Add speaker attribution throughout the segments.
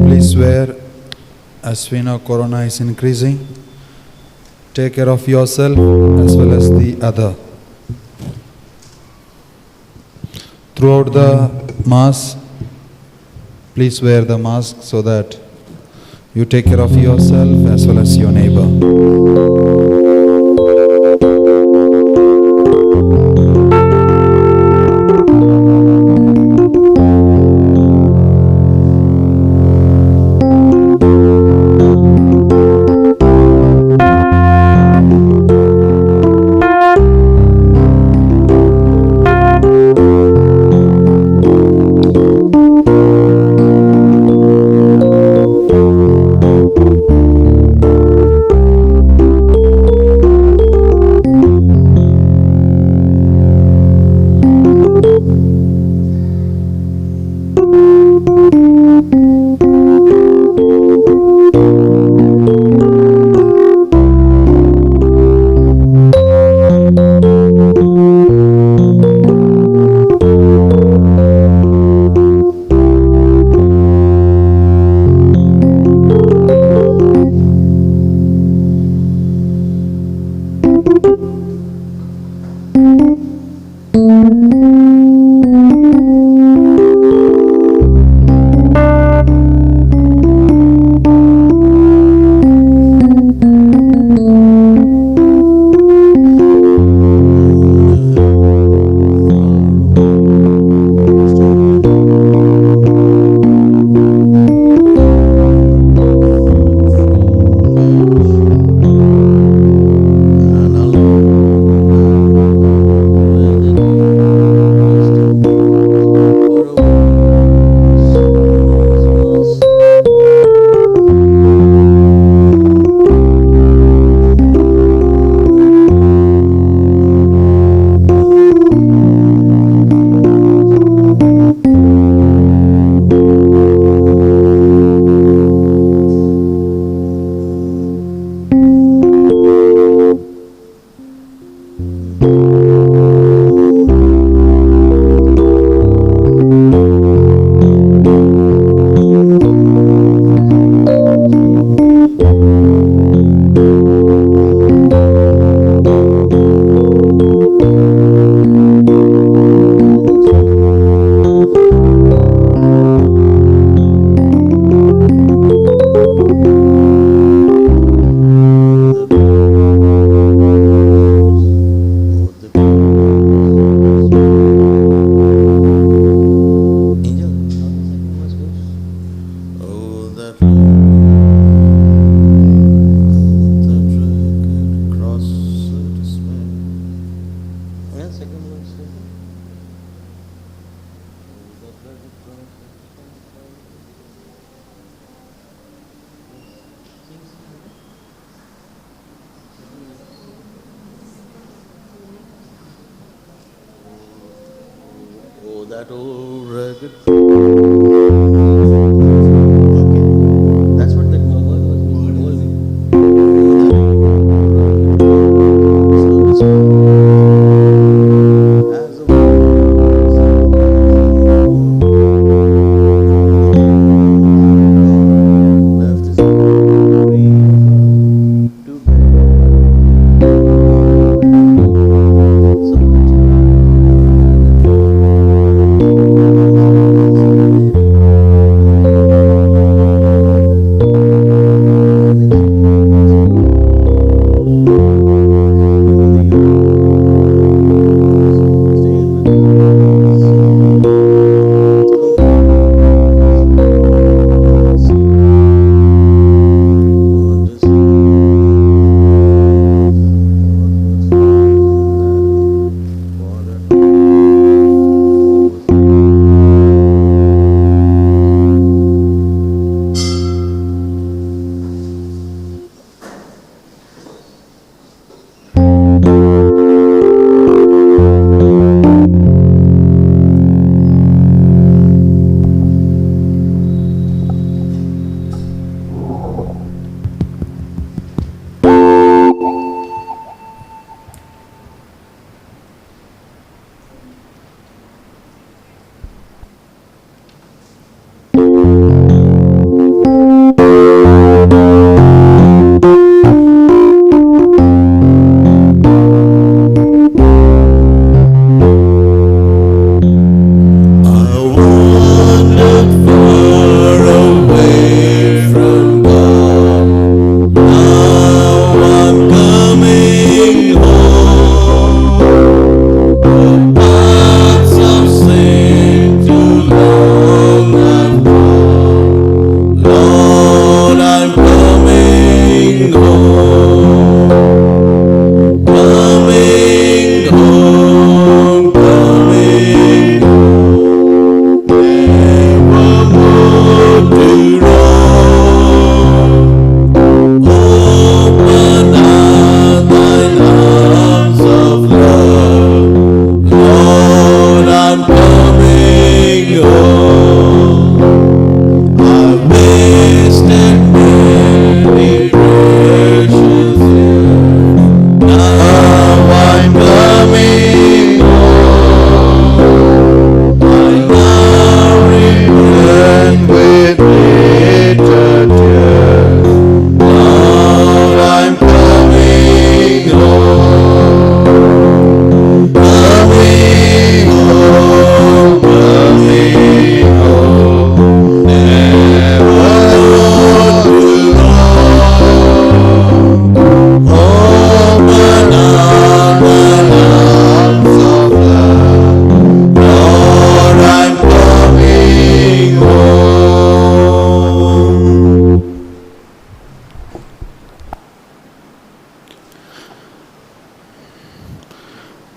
Speaker 1: Please swear, as we know corona is increasing, take care of yourself as well as the other. Throughout the Mass, please wear the mask so that you take care of yourself as well as your neighbor.
Speaker 2: Oh, that old rugged. That's what that word was. As a left his glory to bear.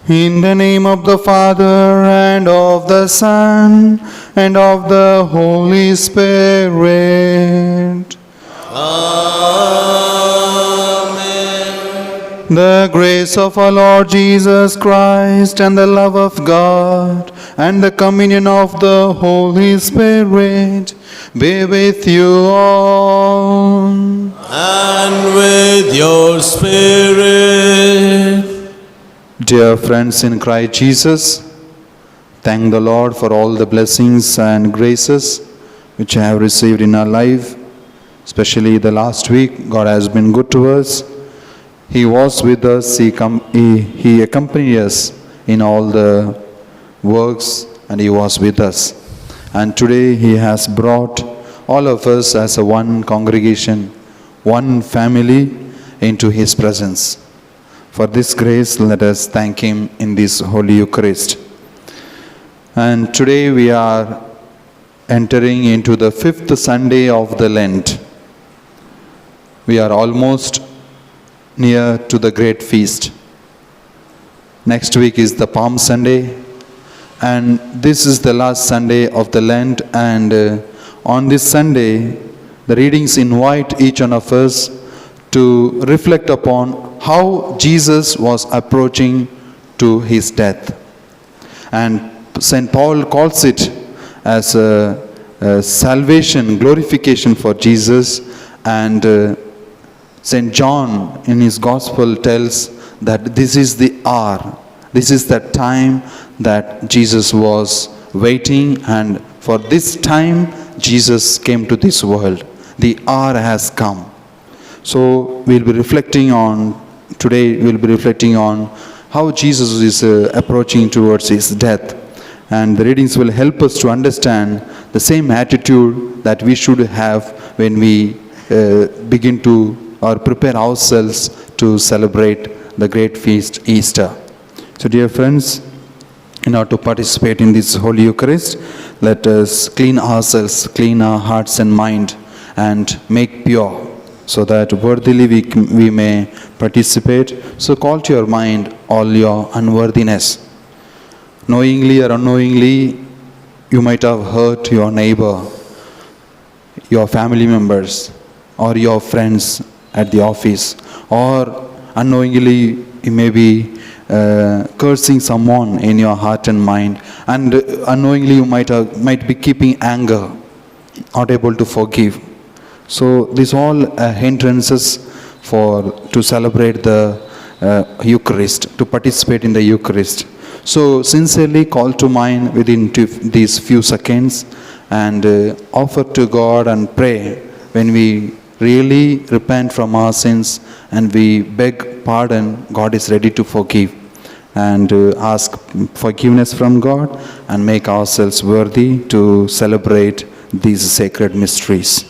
Speaker 1: In the name of the Father, and of the Son, and of the Holy Spirit.
Speaker 2: Amen.
Speaker 1: The grace of our Lord Jesus Christ, and the love of God, and the communion of the Holy Spirit be with you all.
Speaker 2: And with your spirit.
Speaker 1: Dear friends in Christ Jesus, thank the Lord for all the blessings and graces which I have received in our life. Especially the last week, God has been good to us. He was with us, He accompanied us in all the works, and He was with us. And today He has brought all of us as a one congregation, one family into His presence. For this grace, let us thank Him in this Holy Eucharist. And today we are entering into the 5th Sunday of the Lent. We are almost near to the great feast. Next week is the Palm Sunday, and this is the last Sunday of the Lent. And on this Sunday, the readings invite each one of us to reflect upon how Jesus was approaching to His death. And St. Paul calls it as a salvation, glorification for Jesus. And St. John in his Gospel tells that this is the hour, this is the time that Jesus was waiting, and for this time Jesus came to this world. The hour has come. So we'll be reflecting on, today we'll be reflecting on how Jesus is approaching towards His death. And the readings will help us to understand the same attitude that we should have when we begin to or prepare ourselves to celebrate the great feast, Easter. So dear friends, in order to participate in this Holy Eucharist, let us clean ourselves, clean our hearts and mind, and make pure, so that worthily we may participate. So call to your mind all your unworthiness. Knowingly or unknowingly, you might have hurt your neighbor, your family members, or your friends at the office, or unknowingly you may be cursing someone in your heart and mind, and unknowingly you might be keeping anger, not able to forgive. So these all hindrances to celebrate the Eucharist, to participate in the Eucharist. So sincerely call to mind within these few seconds, and offer to God and pray. When we really repent from our sins and we beg pardon, God is ready to forgive, and ask forgiveness from God and make ourselves worthy to celebrate these sacred mysteries.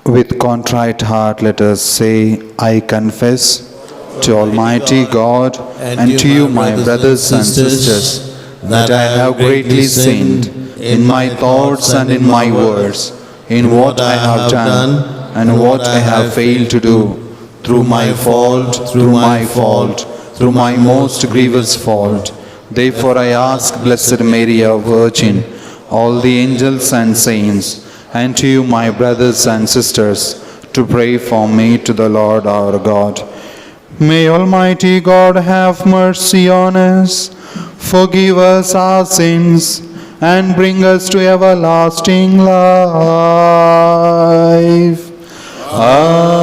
Speaker 1: With contrite heart, let us say, I confess to Almighty God and to you, my brothers and sisters, that I have greatly sinned in my thoughts and in my words, in what I have done and what I have failed to do, through my fault, through my most grievous fault. Therefore I ask Blessed Mary, our Virgin, all the angels and saints, and to you, my brothers and sisters, to pray for me to the Lord our God. May Almighty God have mercy on us, forgive us our sins, and bring us to everlasting life. Amen.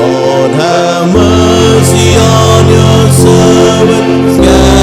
Speaker 2: Lord, have mercy on your servant.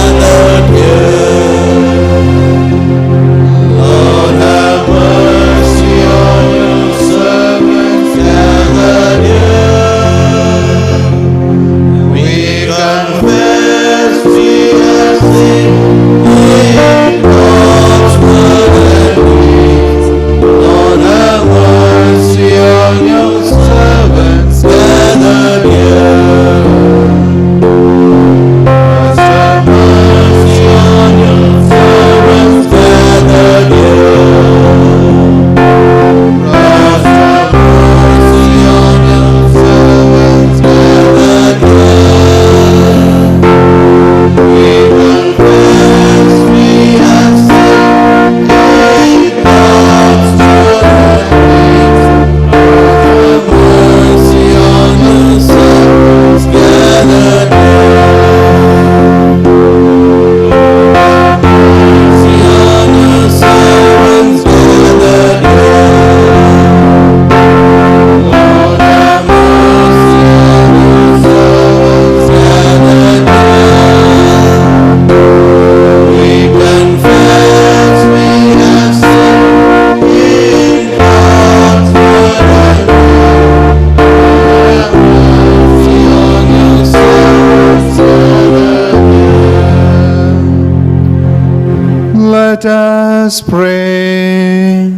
Speaker 1: us pray.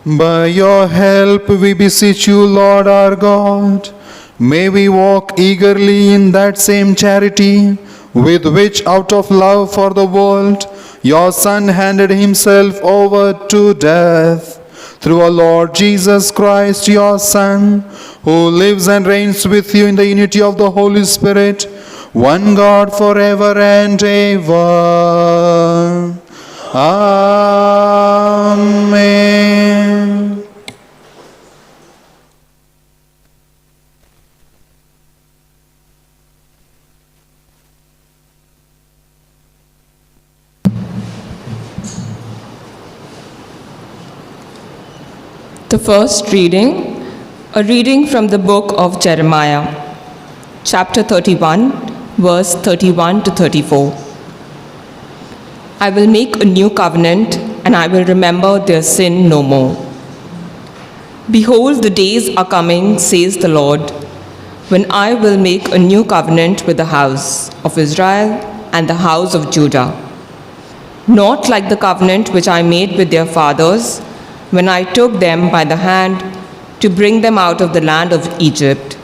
Speaker 1: By your help, we beseech you, Lord our God. May we walk eagerly in that same charity with which, out of love for the world, your Son handed himself over to death. Through our Lord Jesus Christ, your Son, who lives and reigns with you in the unity of the Holy Spirit, one God forever and ever. Amen.
Speaker 3: The first reading, a reading from the book of Jeremiah, chapter 31, verse 31 to 34. I will make a new covenant, and I will remember their sin no more. Behold, the days are coming, says the Lord, when I will make a new covenant with the house of Israel and the house of Judah, not like the covenant which I made with their fathers, when I took them by the hand to bring them out of the land of Egypt.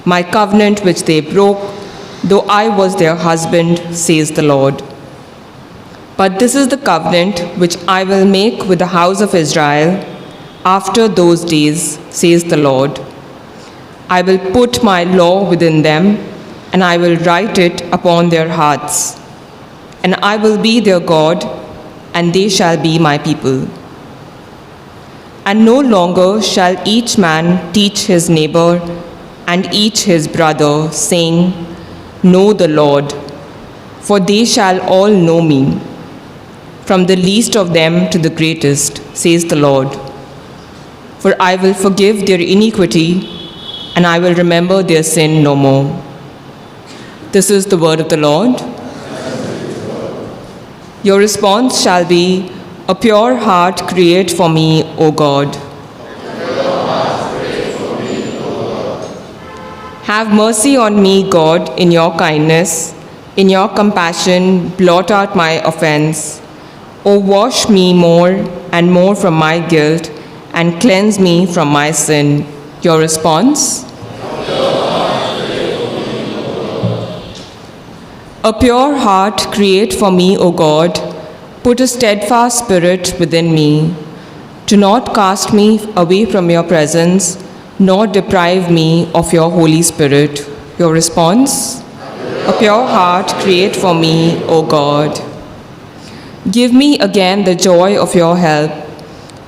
Speaker 3: My covenant which they broke, though I was their husband, says the Lord. But this is the covenant which I will make with the house of Israel after those days, says the Lord. I will put my law within them, and I will write it upon their hearts. And I will be their God, and they shall be my people. And no longer shall each man teach his neighbor and each his brother, saying, Know the Lord, for they shall all know me, from the least of them to the greatest, says the Lord. For I will forgive their iniquity, and I will remember their sin no more. This is the word of the Lord. Your response shall be, A pure heart create for me, O God. Have mercy on me, God, in your kindness. In your compassion, blot out my offense. O wash me more and more from my guilt, and cleanse me from my sin. Your response? A pure heart create for me, O God. Put a steadfast spirit within me. Do not cast me away from your presence, nor deprive me of your Holy Spirit. Your response? A pure heart create for me, O God. Give me again the joy of your help.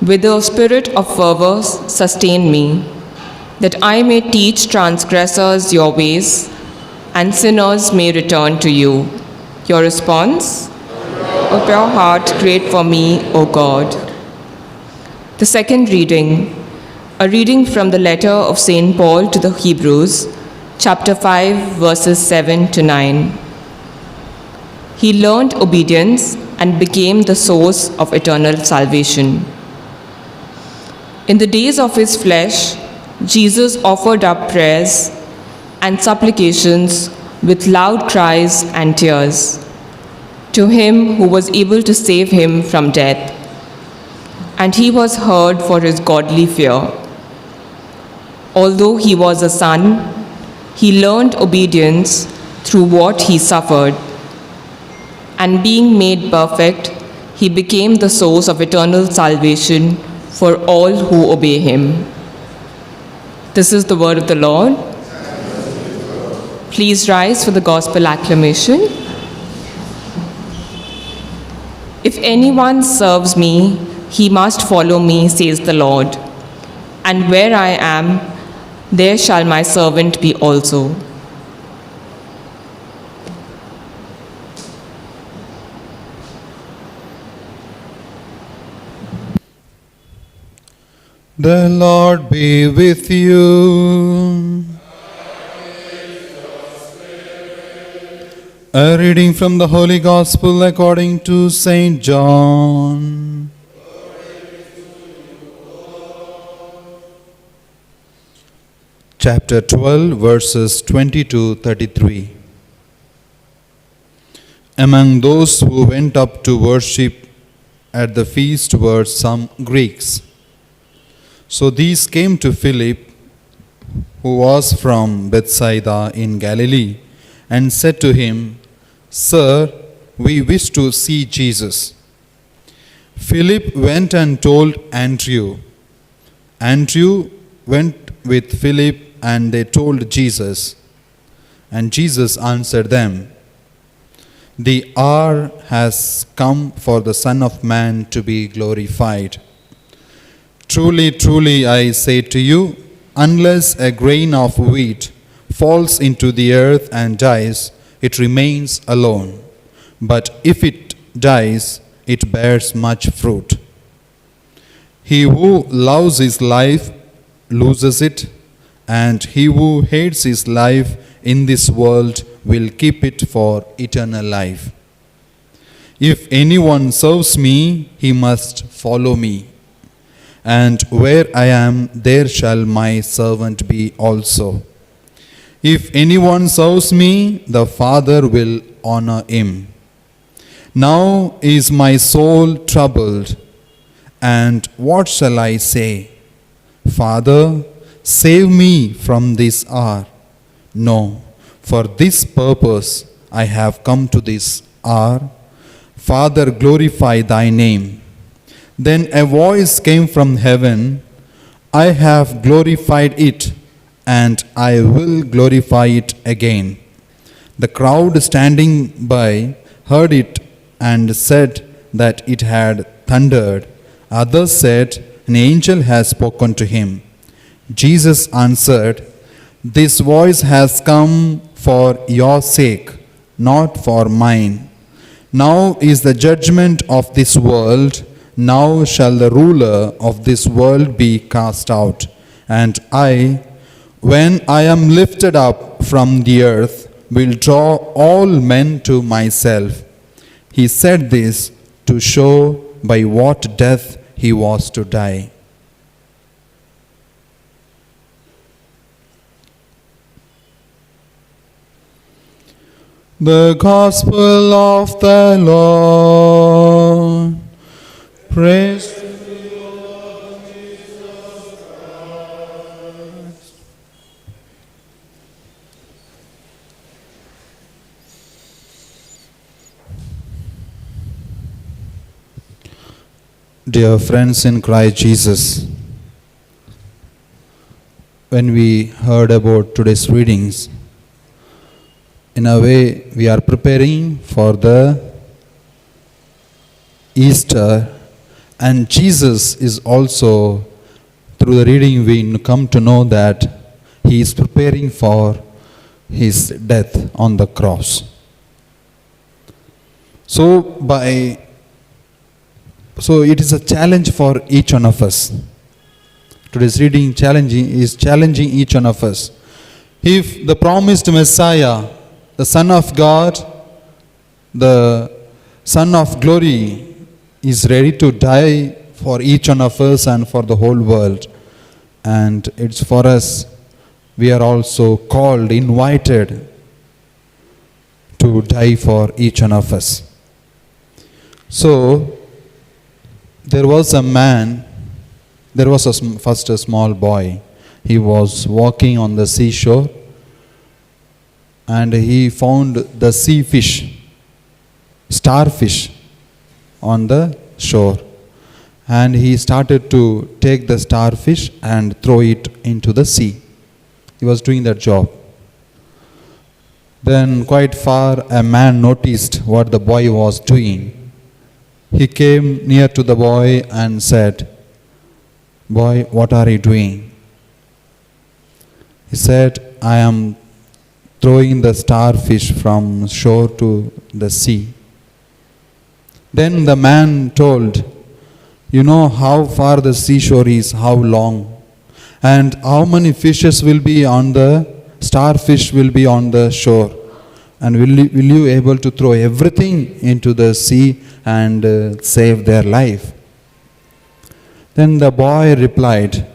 Speaker 3: With a spirit of fervor sustain me, that I may teach transgressors your ways, and sinners may return to you. Your response? A pure heart create for me, O God. The second reading, a reading from the letter of St. Paul to the Hebrews, chapter 5, verses 7 to 9. He learned obedience and became the source of eternal salvation. In the days of his flesh, Jesus offered up prayers and supplications with loud cries and tears to him who was able to save him from death. And he was heard for his godly fear. Although he was a son, he learned obedience through what he suffered. And being made perfect, he became the source of eternal salvation for all who obey him. This is the word of the Lord. Please rise for the gospel acclamation. If anyone serves me, he must follow me, says the Lord. And where I am, there shall my servant be also.
Speaker 1: The Lord be with you. A reading from the Holy Gospel according to Saint John. Chapter 12, verses 20 to 33. Among those who went up to worship at the feast were some Greeks. So these came to Philip, who was from Bethsaida in Galilee, and said to him, "Sir, we wish to see Jesus." Philip went and told Andrew. Andrew went with Philip, and they told Jesus. And Jesus answered them, "The hour has come for the Son of Man to be glorified. Truly, truly, I say to you, unless a grain of wheat falls into the earth and dies, it remains alone. But if it dies, it bears much fruit. He who loves his life loses it, and he who hates his life in this world will keep it for eternal life. If anyone serves me, he must follow me. And where I am, there shall my servant be also. If anyone serves me, the Father will honor him. Now is my soul troubled, and what shall I say? Father, save me from this hour. No, for this purpose I have come to this hour. Father, glorify thy name." Then a voice came from heaven, "I have glorified it, and I will glorify it again." The crowd standing by heard it and said that it had thundered. Others said, "An angel has spoken to him." Jesus answered, "This voice has come for your sake, not for mine. Now is the judgment of this world. Now shall the ruler of this world be cast out. And I, when I am lifted up from the earth, will draw all men to myself." He said this to show by what death he was to die. The Gospel of the Lord. Praise to you, Lord Jesus Christ. Dear friends in Christ Jesus, when we heard about today's readings, in a way we are preparing for the Easter, and Jesus is also, through the reading we come to know that he is preparing for his death on the cross. So it is a challenge for each one of us. Today's reading is challenging each one of us. If the promised Messiah, the Son of God, the Son of Glory, is ready to die for each one of us and for the whole world, and it's for us, we are also called, invited to die for each one of us. So there was a small boy. He was walking on the seashore, and he found the sea fish, starfish, on the shore. And he started to take the starfish and throw it into the sea. He was doing that job. Then quite far, a man noticed what the boy was doing. He came near to the boy and said, "Boy, what are you doing?" He said, "I am throwing the starfish from shore to the sea." Then the man told, "You know how far the seashore is, how long, and how many fishes will be on the starfish will be on the shore. And will you able to throw everything into the sea and save their life? Then the boy replied,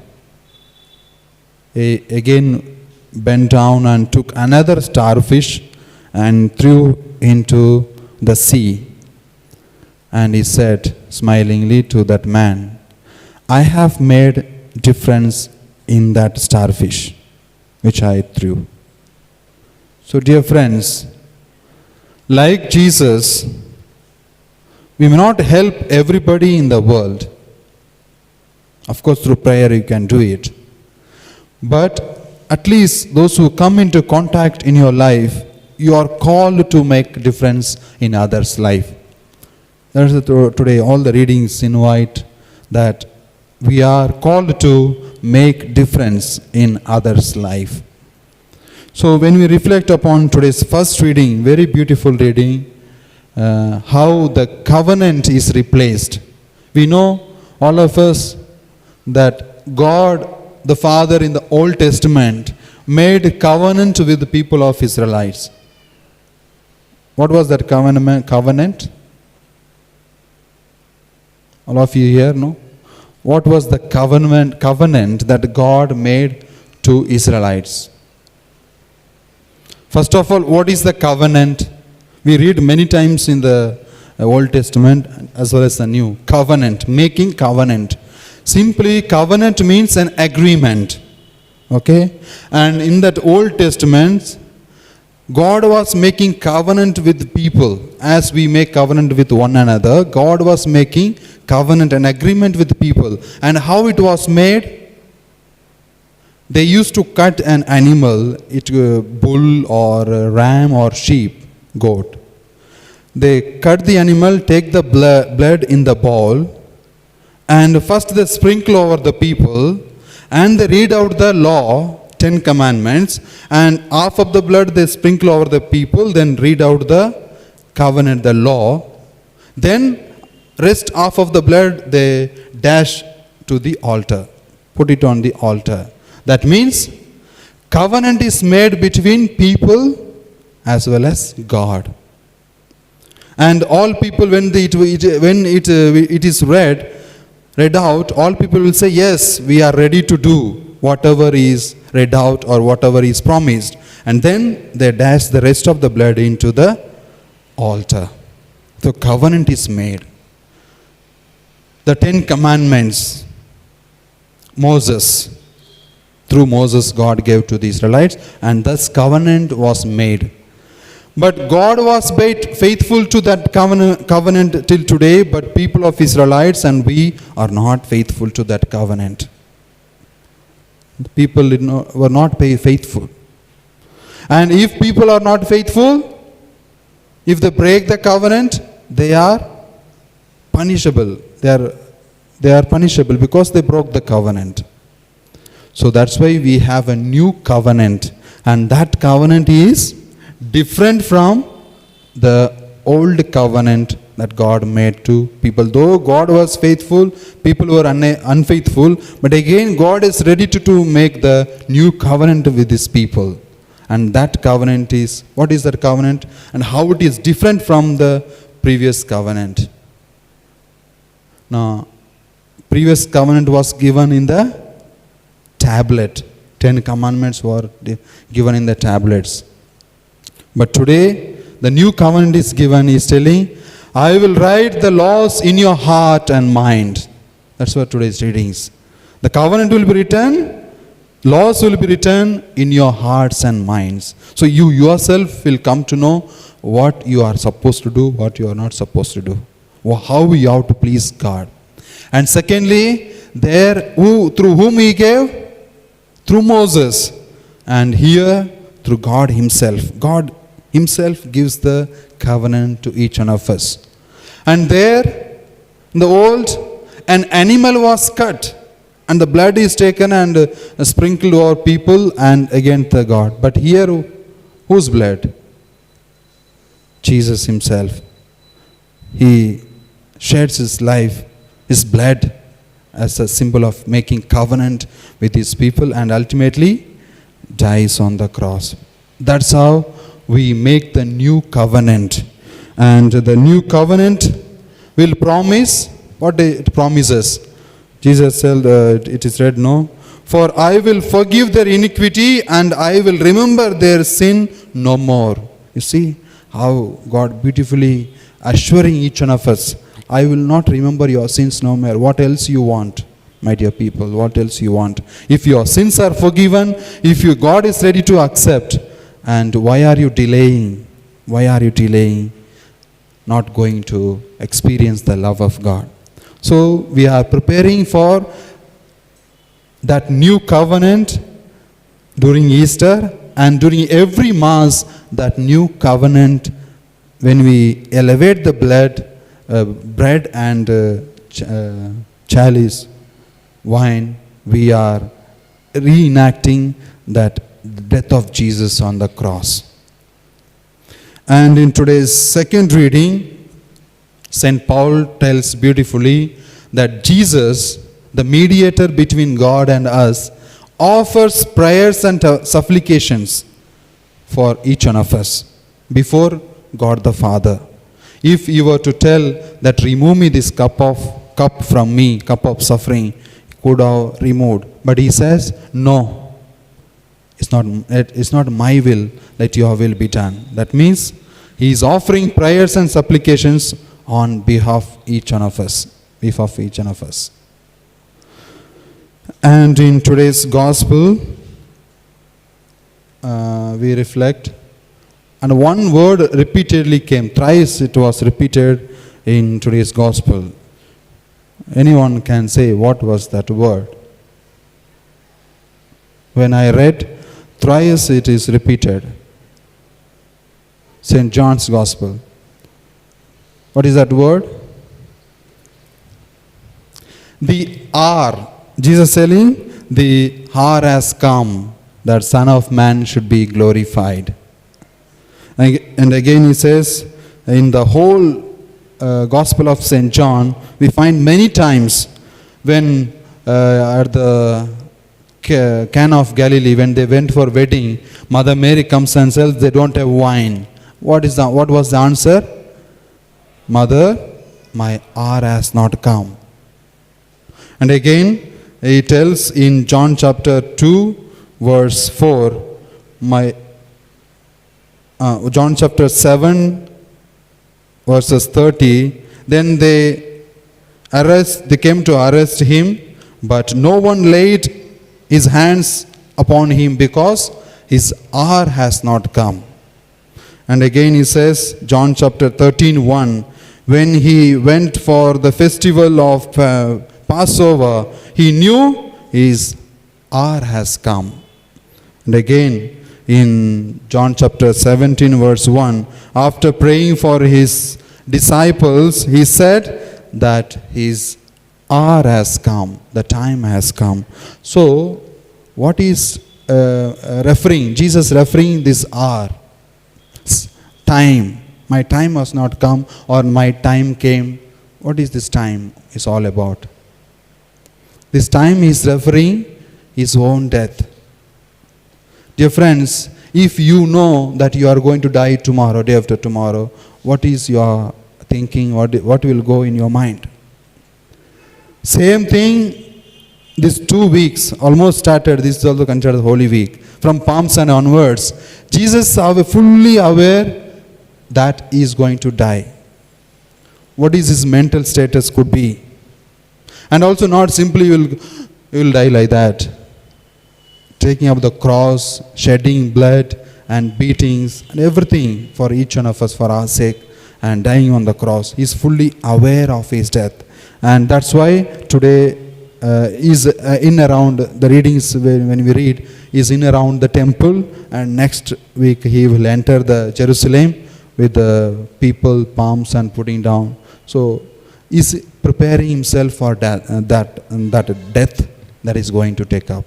Speaker 1: again bent down and took another starfish and threw into the sea. And he said smilingly to that man, I have made difference in that starfish which I threw. So dear friends, like Jesus, we may not help everybody in the world. Of course, through prayer you can do it. But at least those who come into contact in your life, you are called to make difference in others' life. That's today all the readings invite that we are called to make difference in others' life. So when we reflect upon today's first reading, very beautiful reading, how the covenant is replaced. We know, all of us, that God the Father in the Old Testament made covenant with the people of Israelites. What was that covenant? All of you here know? What was the covenant that God made to Israelites? First of all, what is the covenant? We read many times in the Old Testament as well as the New. Covenant, making covenant. Simply, covenant means an agreement. Okay? And in that Old Testament, God was making covenant with people. As we make covenant with one another, God was making covenant, an agreement with people. And how it was made? They used to cut an animal, bull or a ram or sheep, goat. They cut the animal, take the blood in the bowl, and first they sprinkle over the people, and they read out the law, 10 commandments, and half of the blood they sprinkle over the people, then read out the covenant, the law. Then rest half of the blood they dash to the altar, put it on the altar. That means covenant is made between people as well as God. And all people, when it is read out, all people will say, yes, we are ready to do whatever is read out or whatever is promised. And then they dash the rest of the blood into the altar. So covenant is made. The 10 commandments, through Moses God gave to the Israelites, and thus covenant was made. But God was faithful to that covenant till today, but people of Israelites and we are not faithful to that covenant. The people were not faithful. And if people are not faithful, if they break the covenant, they are punishable. They are punishable because they broke the covenant. So that's why we have a new covenant, and that covenant is different from the old covenant that God made to people. Though God was faithful, people were unfaithful, but again God is ready to make the new covenant with his people. And that covenant is, what is that covenant and how it is different from the previous covenant? Now, previous covenant was given in the tablet. 10 commandments were given in the tablets. But today, the new covenant is given, is telling, I will write the laws in your heart and mind. That's what today's reading is. The covenant will be written, laws will be written in your hearts and minds. So you yourself will come to know what you are supposed to do, what you are not supposed to do, how you have to please God. And secondly, through whom he gave? Through Moses. And here, through God himself. God himself gives the covenant to each one of us. And there, in the old, an animal was cut, and the blood is taken and sprinkled over people and against the God. But here, whose blood? Jesus himself. He sheds his life, his blood, as a symbol of making covenant with his people, and ultimately dies on the cross. That's how we make the new covenant. And the new covenant will promise, what it promises? Jesus said, it is read, no? For I will forgive their iniquity and I will remember their sin no more. You see how God beautifully assuring each one of us, I will not remember your sins no more. What else you want, my dear people? What else you want? If your sins are forgiven, if God is ready to accept, and why are you delaying? Why are you delaying? Not going to experience the love of God. So we are preparing for that new covenant during Easter, and during every Mass, that new covenant, when we elevate the bread and chalice, wine, we are reenacting that death of Jesus on the cross. And in today's second reading, St. Paul tells beautifully that Jesus, the mediator between God and us, offers prayers and supplications for each one of us before God the Father. If you were to tell that remove me this cup from me, cup of suffering, could have removed. But he says, no, it's not my will, let your will be done. That means he is offering prayers and supplications on behalf of each one of us. And in today's gospel, we reflect, and one word repeatedly came. Thrice it was repeated in today's gospel. Anyone can say what was that word? When I read, thrice it is repeated. St. John's Gospel. What is that word? The hour. Jesus telling, the hour has come that Son of Man should be glorified. And again he says, in the whole Gospel of St. John, we find many times when at the Cana of Galilee, when they went for wedding, Mother Mary comes and says they don't have wine. What was the answer? Mother, my hour has not come. And again, he tells in John chapter 2, verse 4, John chapter 7, verses 30, then they came to arrest him, but no one laid his hands upon him because his hour has not come. And again he says, John chapter 13:1, when he went for the festival of Passover, he knew his hour has come. And again in John chapter 17 verse 1, after praying for his disciples, he said that his hour has come, the time has come. So what is Jesus referring this hour? Time. My time has not come, or my time came. What is this time is all about? This time is referring his own death. Dear friends, if you know that you are going to die tomorrow, day after tomorrow, what is your thinking? What will go in your mind? Same thing, these 2 weeks almost started. This is also considered Holy Week. From Palm Sunday onwards, Jesus is fully aware that he is going to die. What is his mental status could be? And also not simply will die like that. Taking up the cross, shedding blood and beatings and everything for each one of us for our sake, and dying on the cross. He is fully aware of his death. And that's why today is in around the readings when we read is in around the temple, and next week he will enter the Jerusalem with the people, palms and putting down. So he's preparing himself for that death that is going to take up.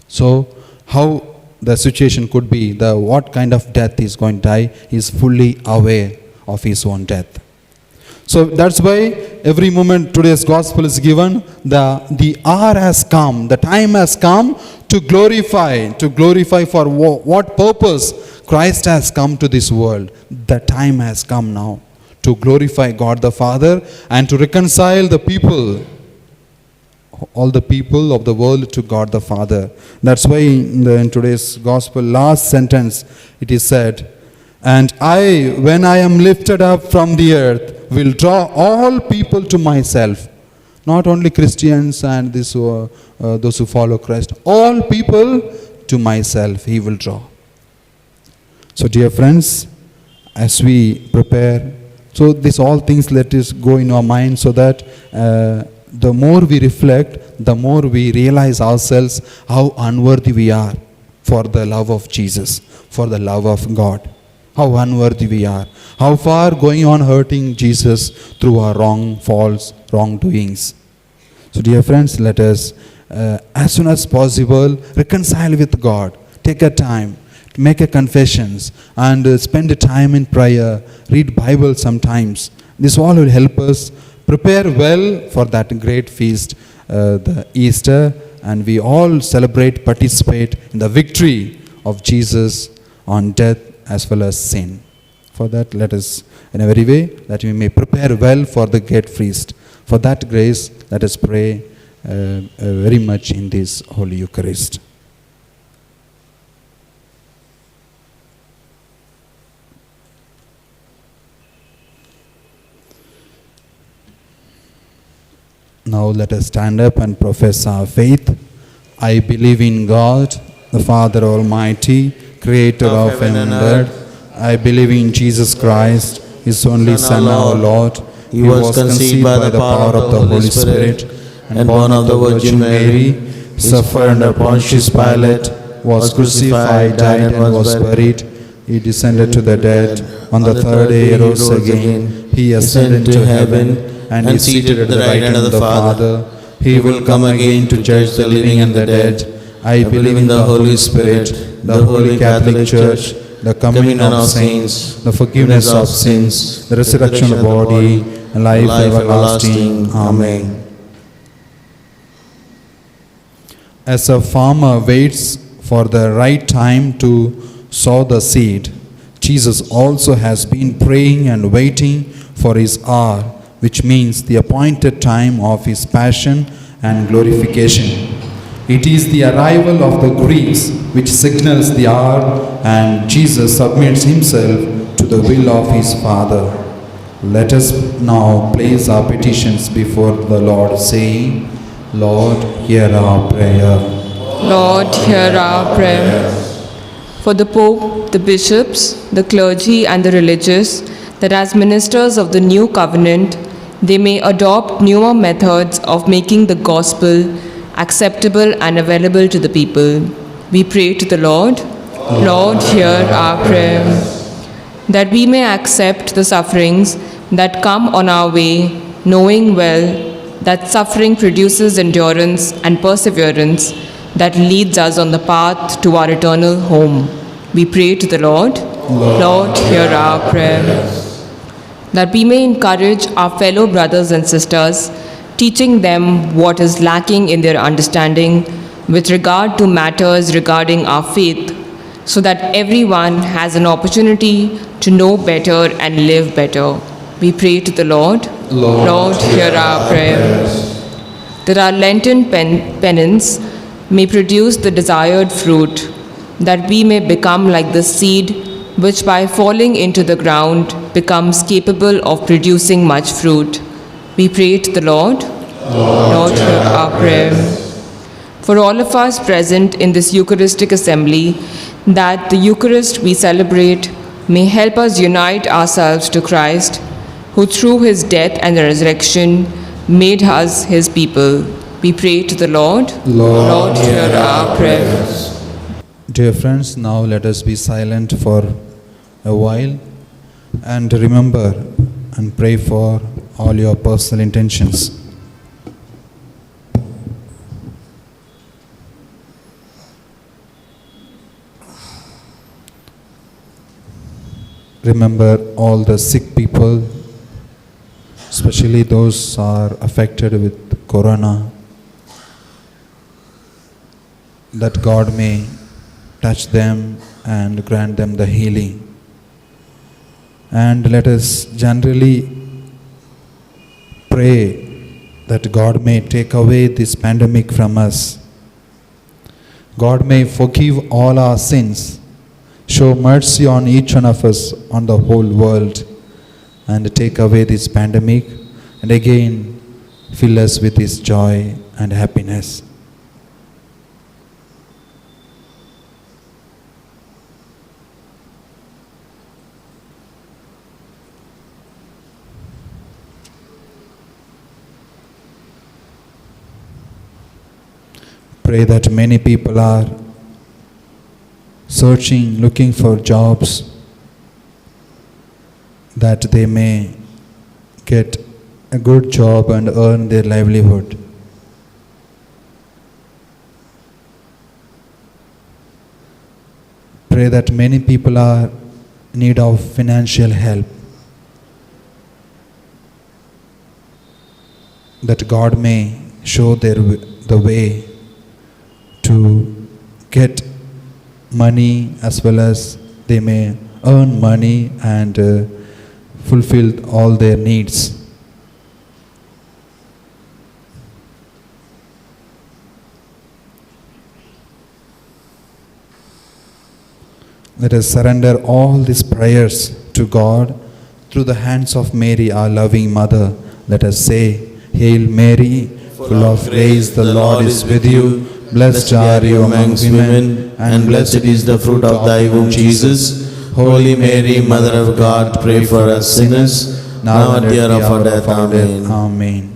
Speaker 1: So how the situation could be, what kind of death he is going to die, he is fully aware of his own death. So that's why every moment today's gospel is given, the hour has come, the time has come to glorify for what purpose Christ has come to this world. The time has come now to glorify God the Father and to reconcile the people, all the people of the world, to God the Father. That's why in today's gospel, last sentence, it is said, "And I, when I am lifted up from the earth, will draw all people to myself." Not only Christians and those who follow Christ, all people to myself He will draw. So dear friends, as we prepare, so these all things let us go in our mind, so that the more we reflect, the more we realize ourselves how unworthy we are for the love of Jesus, for the love of God. How unworthy we are. How far going on hurting Jesus through our false wrongdoings. So dear friends, let us as soon as possible reconcile with God. Take a time, make a confessions, and spend a time in prayer. Read Bible sometimes. This all will help us prepare well for that great feast, the Easter, and we all celebrate, participate in the victory of Jesus on death as well as sin. For that, let us, in a very way, that we may prepare well for the great feast. For that grace, let us pray very much in this Holy Eucharist. Now let us stand up and profess our faith. I believe in God, the Father Almighty, Creator of heaven and earth. I believe in Jesus Christ, His only Son, our Lord. He was conceived by the power of the Holy Spirit and born of the Virgin Mary, suffered under Pontius Pilate, was crucified, died, and was buried. He descended to the dead. On the third day he rose again. He ascended into heaven and is seated at the right hand of the Father. He will come again to judge the living and the dead. I believe in the Holy Spirit, the Holy Catholic Church, the communion of saints, the forgiveness of sins, the resurrection of the body, and life everlasting. Amen. As a farmer waits for the right time to sow the seed, Jesus also has been praying and waiting for His hour, which means the appointed time of His passion and glorification. It is the arrival of the Greeks which signals the hour, and Jesus submits Himself to the will of His Father. Let us now place our petitions before the Lord, saying, Lord, hear our prayer.
Speaker 3: Lord, hear our prayer. For the Pope, the bishops, the clergy, and the religious, that as ministers of the new covenant, they may adopt newer methods of making the gospel acceptable and available to the people. We pray to the Lord. Lord, hear our prayer. That we may accept the sufferings that come on our way, knowing well that suffering produces endurance and perseverance that leads us on the path to our eternal home. We pray to the Lord. Lord, hear our prayer. That we may encourage our fellow brothers and sisters, teaching them what is lacking in their understanding with regard to matters regarding our faith, so that everyone has an opportunity to know better and live better. We pray to the Lord. Lord, hear our prayer. That our Lenten penance may produce the desired fruit, that we may become like the seed which by falling into the ground becomes capable of producing much fruit. We pray to the Lord. Lord, hear our prayer. For all of us present in this Eucharistic assembly, that the Eucharist we celebrate may help us unite ourselves to Christ, who through His death and resurrection made us His people. We pray to the Lord. Lord, hear our prayers.
Speaker 1: Dear friends, now let us be silent for a while and remember and pray for all your personal intentions. Remember all the sick people, especially those are affected with corona. that God may touch them and grant them the healing. And let us generally pray that God may take away this pandemic from us. God may forgive all our sins, show mercy on each one of us, on the whole world, and take away this pandemic, and again fill us with His joy and happiness. Pray that many people are searching, looking for jobs, that they may get a good job and earn their livelihood. Pray that many people are in need of financial help, that God may show the way to get money, as well as they may earn money and fulfill all their needs. Let us surrender all these prayers to God through the hands of Mary, our loving Mother. Let us say, Hail Mary, full of grace, the Lord is with you. Blessed are you amongst women, and blessed is the fruit of thy womb, Jesus.
Speaker 2: Holy Mary, Mother of God, pray for us sinners, now and at the hour of our death. Amen.
Speaker 1: Amen.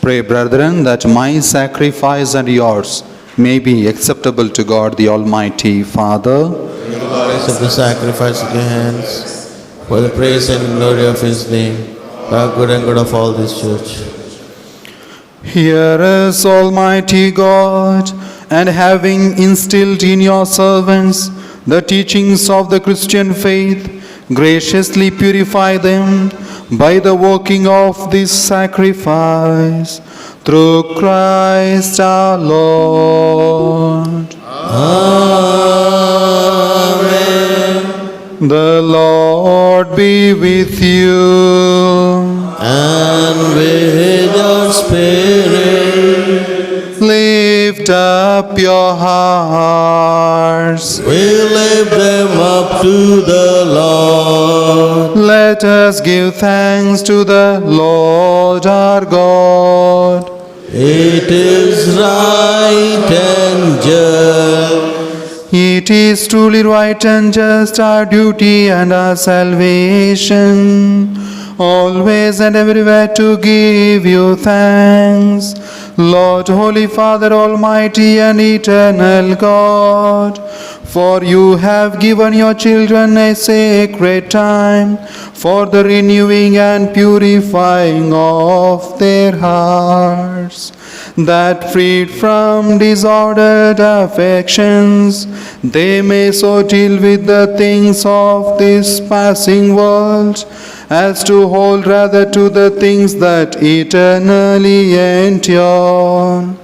Speaker 1: Pray, brethren, that my sacrifice and yours may be acceptable to God the Almighty Father.
Speaker 2: May the God accept the sacrifice of your hands for the praise and glory of His name, for our good and good of all this church.
Speaker 1: Hear us, Almighty God, and having instilled in your servants the teachings of the Christian faith, graciously purify them by the working of this sacrifice, through Christ our Lord.
Speaker 2: Amen.
Speaker 1: The Lord be with you.
Speaker 2: And with your spirit.
Speaker 1: lift up your hearts.
Speaker 2: We lift them up to the Lord.
Speaker 1: Let us give thanks to the Lord our God.
Speaker 2: It is right and just.
Speaker 1: It is truly right and just, our duty and our salvation, always and everywhere to give you thanks, Lord, Holy Father, Almighty and eternal God. For you have given your children a sacred time for the renewing and purifying of their hearts, that freed from disordered affections, they may so deal with the things of this passing world, as to hold rather to the things that eternally endure.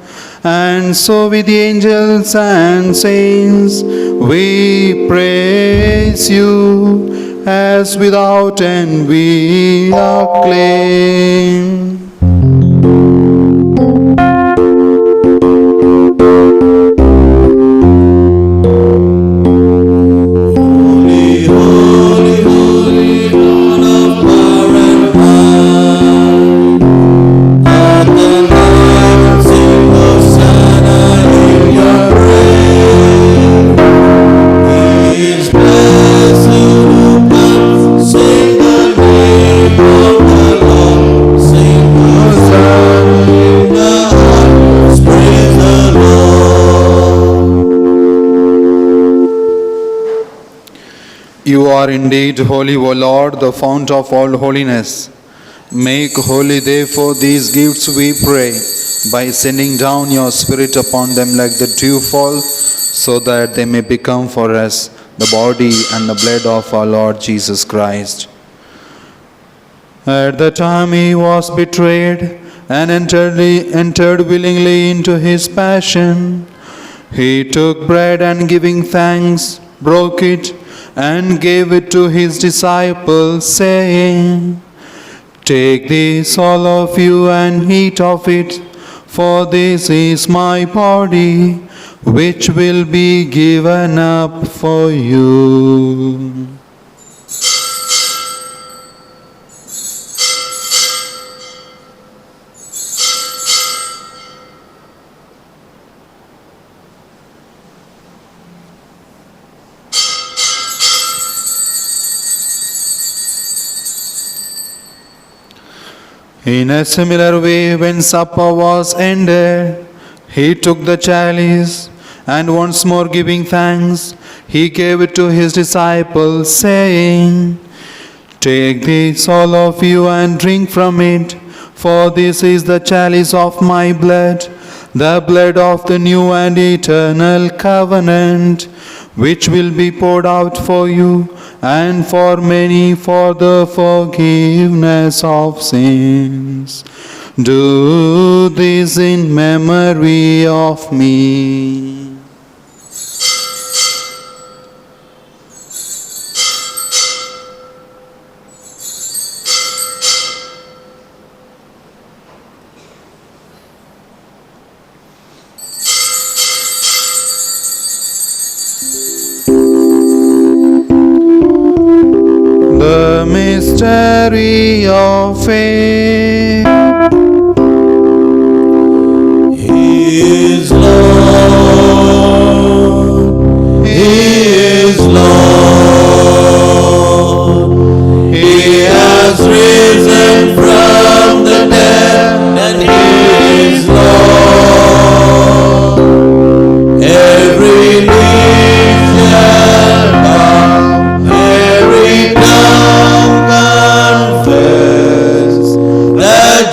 Speaker 1: And so with the angels and saints we praise you, as without end we acclaim.
Speaker 2: Holy, holy, holy, Lord of power and might. At the night sing Hosanna in your praise. He is blessed who comes. Sing the name of the Lord. Sing Hosanna in the hearts. Praise the Lord.
Speaker 1: You are indeed holy, O Lord, the fount of all holiness. Make holy, therefore, these gifts, we pray, by sending down your Spirit upon them like the dewfall, so that they may become for us the body and the blood of our Lord Jesus Christ. At the time he was betrayed and entered willingly into his passion, he took bread and giving thanks, broke it, and gave it to his disciples, saying, "Take this, all of you, and eat of it, for this is my body, which will be given up for you." In a similar way, when supper was ended, he took the chalice, and once more giving thanks, he gave it to his disciples, saying, "Take this, all of you, and drink from it, for this is the chalice of my blood, the blood of the new and eternal covenant, which will be poured out for you and for many for the forgiveness of sins. Do this in memory of me." The mystery of faith.
Speaker 2: He is Lord. He is Lord. He has risen from the dead, and He is Lord. Every knee shall bow, every tongue confess that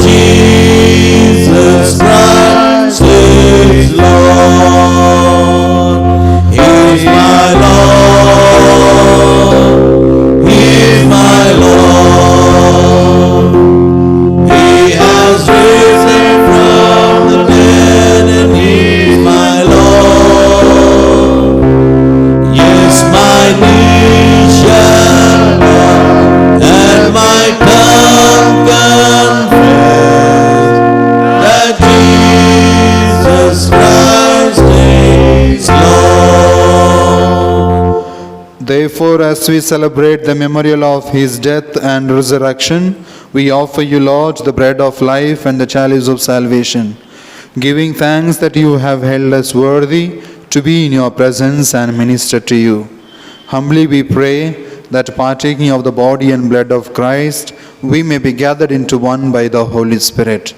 Speaker 1: Therefore, as we celebrate the memorial of his death and resurrection, we offer you, Lord, the bread of life and the chalice of salvation, giving thanks that you have held us worthy to be in your presence and minister to you. Humbly we pray that partaking of the body and blood of Christ, we may be gathered into one by the Holy Spirit.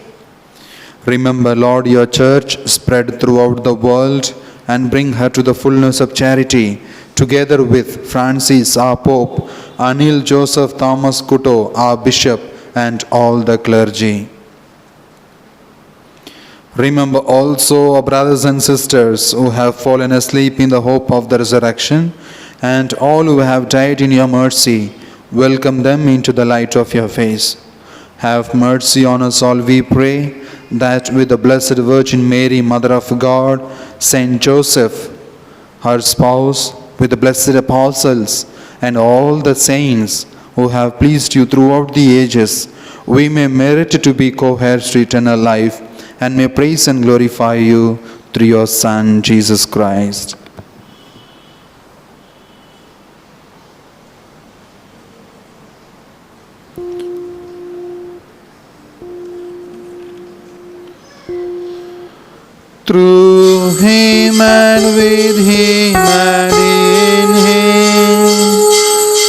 Speaker 1: Remember, Lord, your church spread throughout the world and bring her to the fullness of charity, together with Francis, our Pope, Anil Joseph Thomas Kuto, our Bishop, and all the clergy. Remember also our brothers and sisters who have fallen asleep in the hope of the resurrection, and all who have died in your mercy. Welcome them into the light of your face. Have mercy on us all, we pray, that with the Blessed Virgin Mary, Mother of God, Saint Joseph, her spouse, with the blessed apostles, and all the saints who have pleased you throughout the ages, we may merit to be co-heirs to eternal life, and may praise and glorify you through your Son, Jesus Christ. Through him and with him and in him,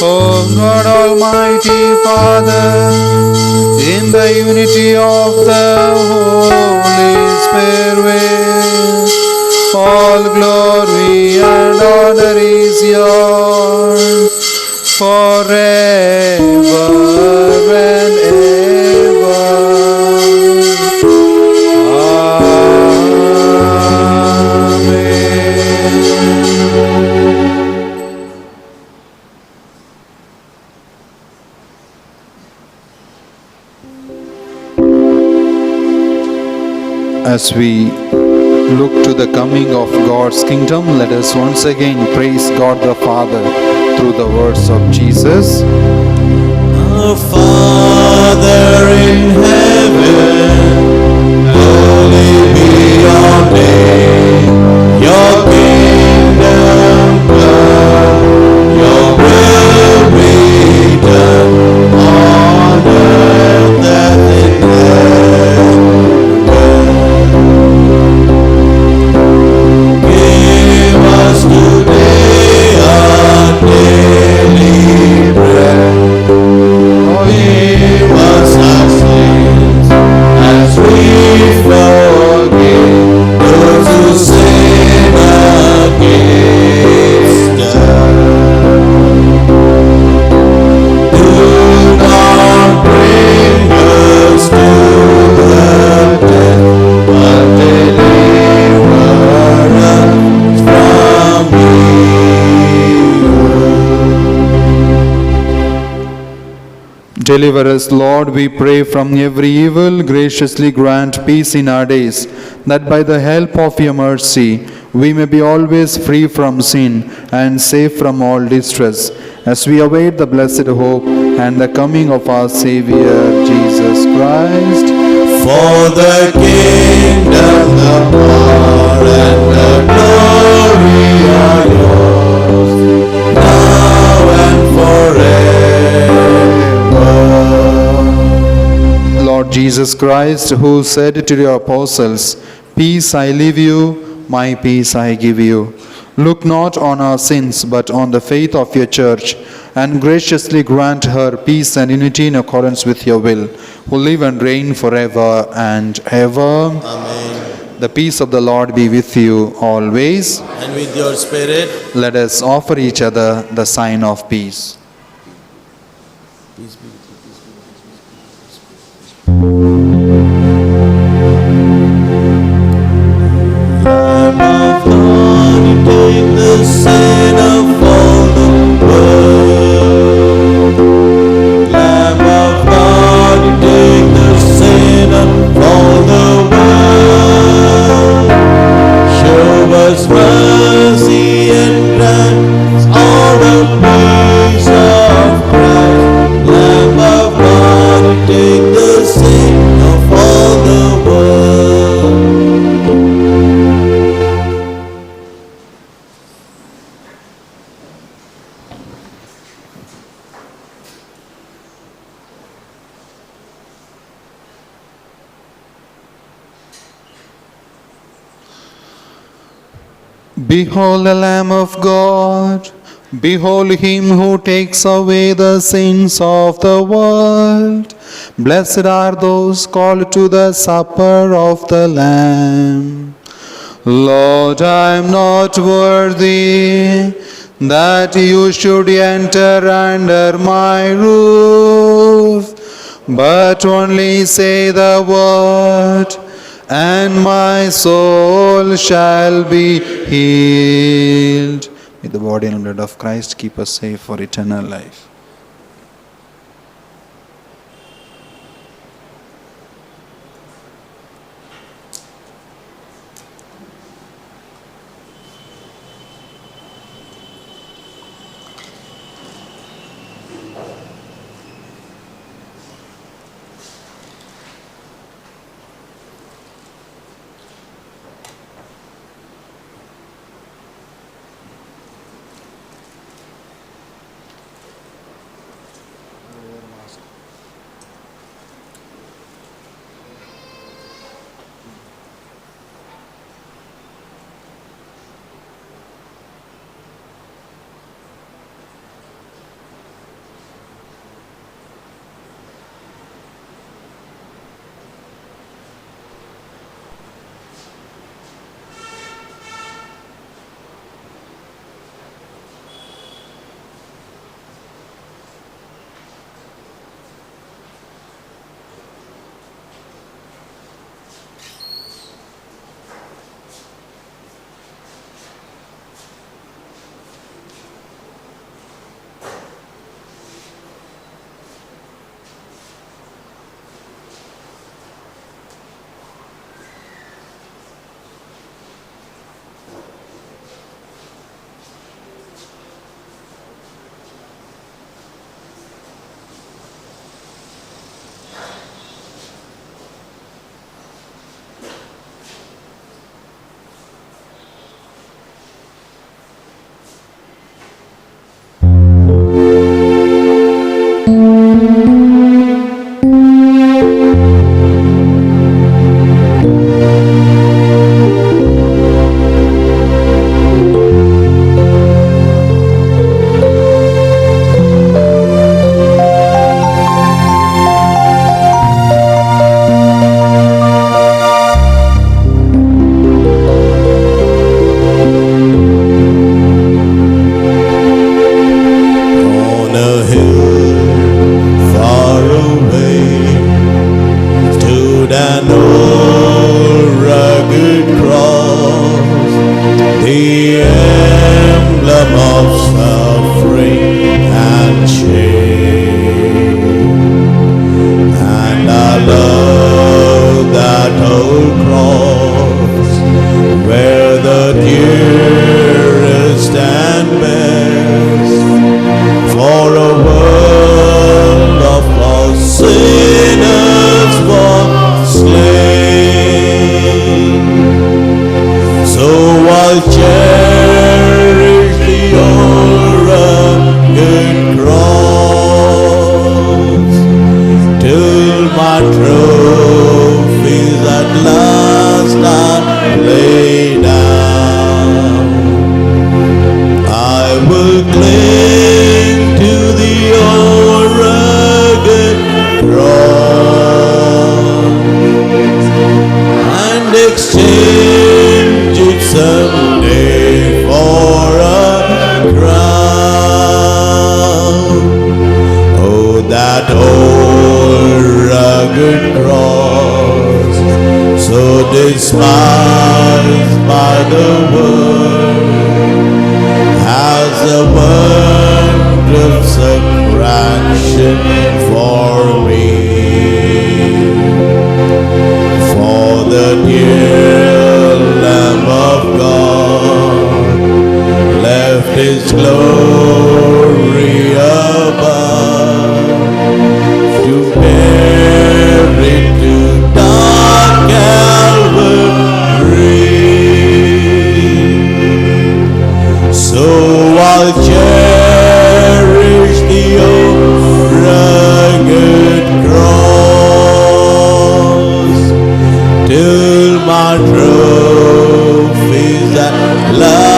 Speaker 1: O God Almighty Father, in the unity of the Holy Spirit, all glory and honor is yours forever and ever. As we look to the coming of God's kingdom, let us once again praise God the Father through the words of Jesus.
Speaker 2: Our Father in heaven, holy be your name. Your kingdom come, your will be done on earth as in heaven. Give us today our daily bread. Forgive us our sins as we forgive those who sin against us. Do not bring us to the death, but deliver us from evil.
Speaker 1: Deliver us, Lord, we pray, from every evil. Graciously grant peace in our days, that by the help of your mercy we may be always free from sin and safe from all distress, as we await the blessed hope and the coming of our Savior, Jesus Christ.
Speaker 2: For the kingdom, the power, and the glory are yours, now and forever.
Speaker 1: Lord Jesus Christ, who said to your apostles, "Peace I leave you, my peace I give you," look not on our sins, but on the faith of your church, and graciously grant her peace and unity in accordance with your will, who live and reign forever and ever.
Speaker 2: Amen.
Speaker 1: The peace of the Lord be with you always.
Speaker 2: And with your spirit,
Speaker 1: Let us offer each other the sign of peace.
Speaker 2: peace be with you. Lamb of God, you take the sin of all the world. Lamb of God, you take the sin of all the world. Show us mercy and grant us all the peace of Christ. Lamb of God, you take the sin of all the world.
Speaker 1: Behold the Lamb of God. Behold him who takes away the sins of the world. Blessed are those called to the supper of the Lamb. Lord, I am not worthy that you should enter under my roof, but only say the word, and my soul shall be healed. May the body and blood of Christ keep us safe for eternal life.
Speaker 2: On a hill far away stood an old rugged cross, the emblem of suffering and shame. And I love that old cross, where the dearest and best for a world of lost sinners was slain. So I'll cherish the old rugged cross till my trophies at last are laid down. I will cling to the old rugged cross and exchange it someday for a crown. Oh, that old rugged cross, so despised by the world, has a wondrous attraction for me. For the dear Lamb of God left his glory above to bear it to dark Calvary. So I'll cherish the old rugged cross till my trophies at last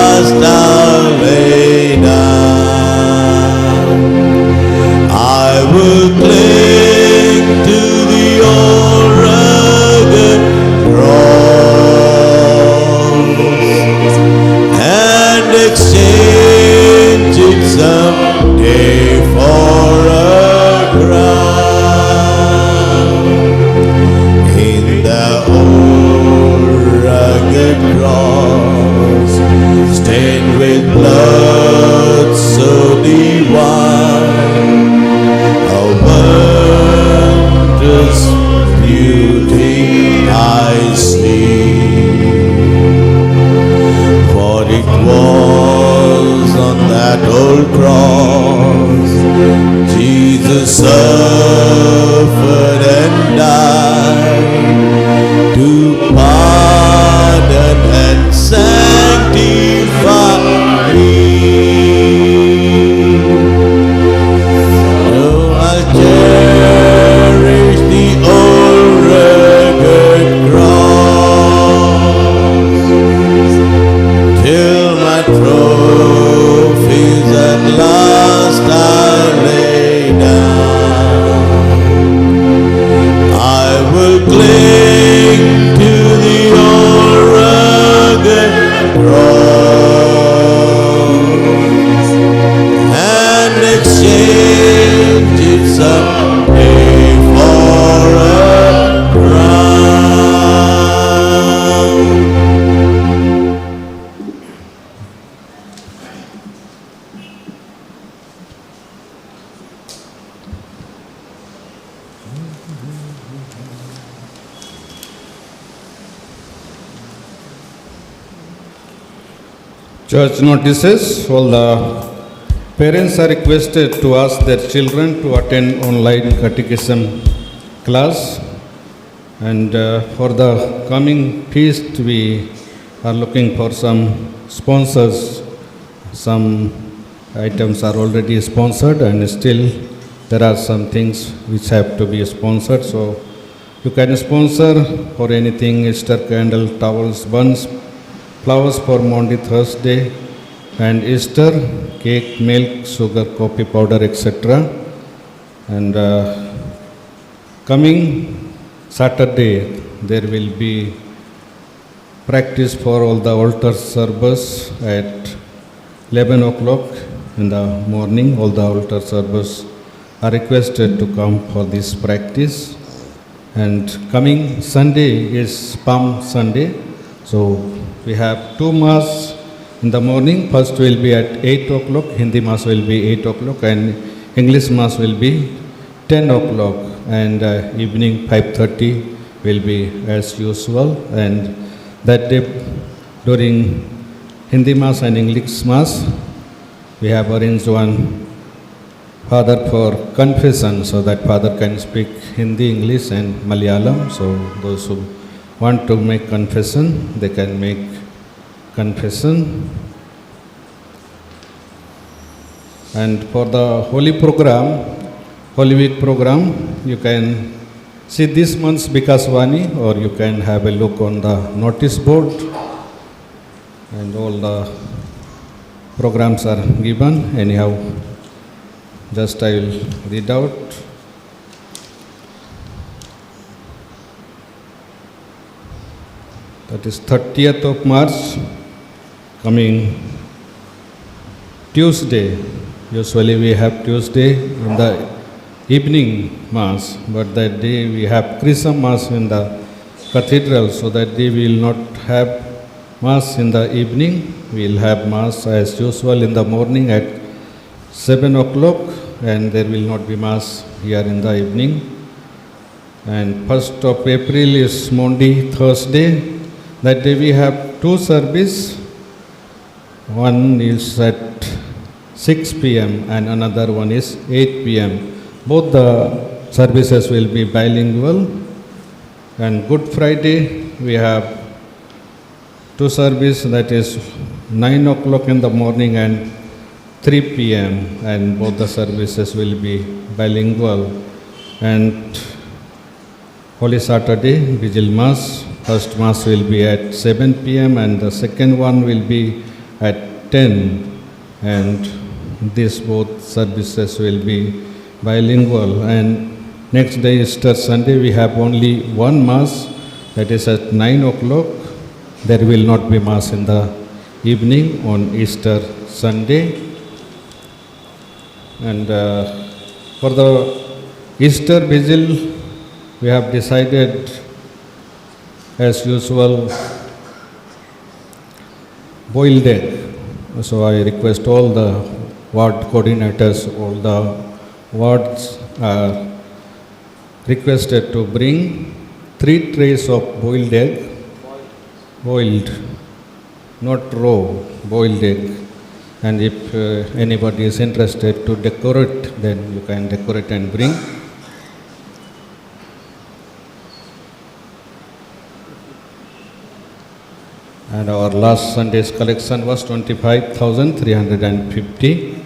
Speaker 2: rose and exchange it someday for a crown.
Speaker 4: Church notices, all the parents are requested to ask their children to attend online catechism class. And for the coming feast, we are looking for some sponsors. Some items are already sponsored, and still there are some things which have to be sponsored. So you can sponsor for anything: Easter candle, towels, buns, flowers for Maundy Thursday and Easter, cake, milk, sugar, coffee powder, etc. And coming Saturday, there will be practice for all the altar servers at 11 o'clock in the morning. All the altar servers are requested to come for this practice. And coming Sunday is Palm Sunday. So we have two Mass in the morning. First will be at 8 o'clock, Hindi Mass will be 8 o'clock, and English Mass will be 10 o'clock, and evening 5:30 will be as usual. And that day during Hindi Mass and English Mass, we have arranged one father for confession, so that father can speak Hindi, English and Malayalam. So those who want to make confession, they can make confession. And for the Holy program, Holy Week program, you can see this month's Bikaswani, or you can have a look on the notice board, and all the programs are given. Anyhow, just I will read out. That is 30th of March, coming Tuesday. Usually we have Tuesday in the evening Mass, but that day we have Chrism Mass in the cathedral, so that day we will not have Mass in the evening. We will have Mass as usual in the morning at 7 o'clock, and there will not be Mass here in the evening. And 1st of April is Maundy Thursday. That day we have two services. One is at 6 p.m. and another one is 8 p.m. Both the services will be bilingual. And Good Friday we have two services, that is 9 o'clock in the morning and 3 p.m. and both the services will be bilingual. And Holy Saturday, Vigil Mass, first Mass will be at 7 p.m. and the second one will be at 10, and these both services will be bilingual. And next day, Easter Sunday, we have only one Mass, that is at 9 o'clock. There will not be Mass in the evening on Easter Sunday. And for the Easter Vigil, we have decided, as usual, boiled egg. So I request all the ward coordinators, all the wards are requested to bring 3 trays of boiled egg, boiled, not raw, boiled egg. And if anybody is interested to decorate, then you can decorate and bring. And our last Sunday's collection was 25,350.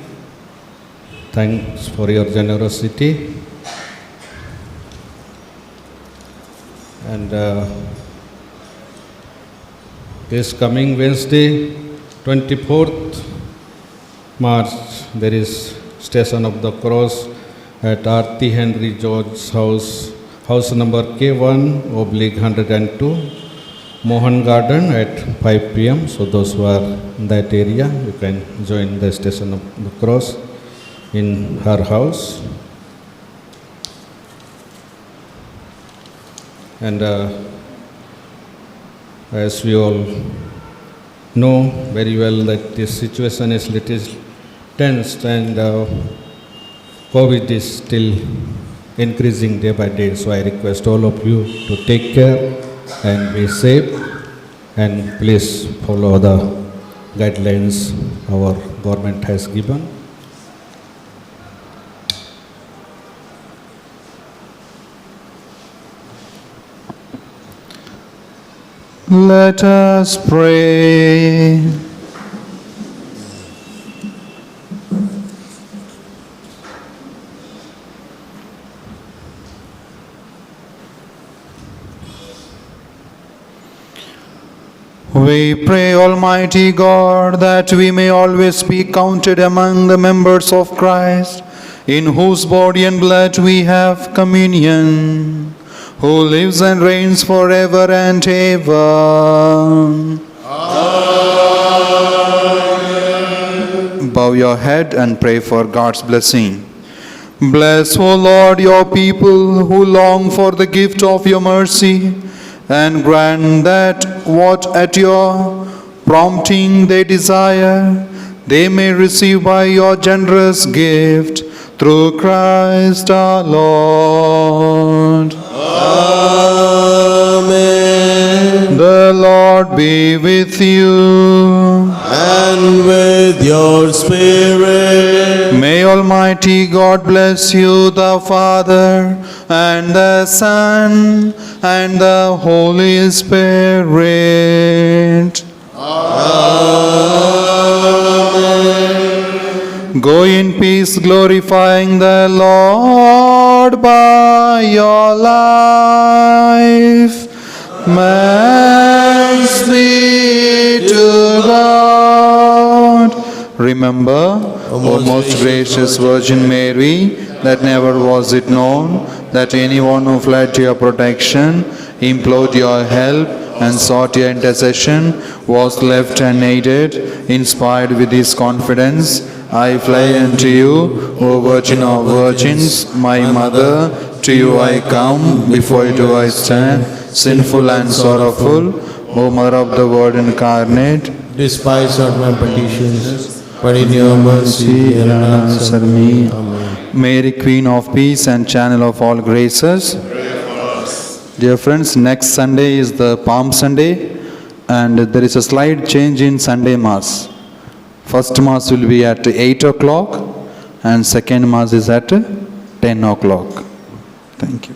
Speaker 4: Thanks for your generosity. And this coming Wednesday, 24th March, there is Station of the Cross at R.T. Henry George's house, house number K1/102, Mohan Garden at 5 p.m. So those who are in that area, you can join the Station of the Cross in her house. And as we all know very well that this situation is little tense and COVID is still increasing day by day. So I request all of you to take care and be safe, and please follow the guidelines our government has given.
Speaker 1: Let us pray. We pray, Almighty God, that we may always be counted among the members of Christ, in whose body and blood we have communion, who lives and reigns forever and ever. Amen. Bow your head and pray for God's blessing. Bless, O Lord, your people who long for the gift of your mercy, and grant that what at your prompting they desire, they may receive by your generous gift, through Christ our Lord.
Speaker 2: Amen.
Speaker 1: The Lord be with you.
Speaker 2: And with your spirit.
Speaker 1: May Almighty God bless you, the Father, and the Son, and the Holy Spirit.
Speaker 2: Amen.
Speaker 1: Go in peace, glorifying the Lord by your life. Thanks be to God. Remember, O most gracious Virgin Mary, that never was it known that anyone who fled to your protection, implored your help, and sought your intercession was left unaided. Inspired with this confidence, I fly unto you, O Virgin of Virgins, my Mother. To you I come, before you do I stand, sinful and sorrowful. O Mother of the Word incarnate,
Speaker 2: Despise not my petitions, but in your mercy hear and answer me. Amen.
Speaker 1: Mary, Queen of Peace and Channel of all graces. Dear friends, next Sunday is the Palm Sunday, and there is a slight change in Sunday Mass. First Mass will be at 8 o'clock, and second Mass is at 10 o'clock. Thank you.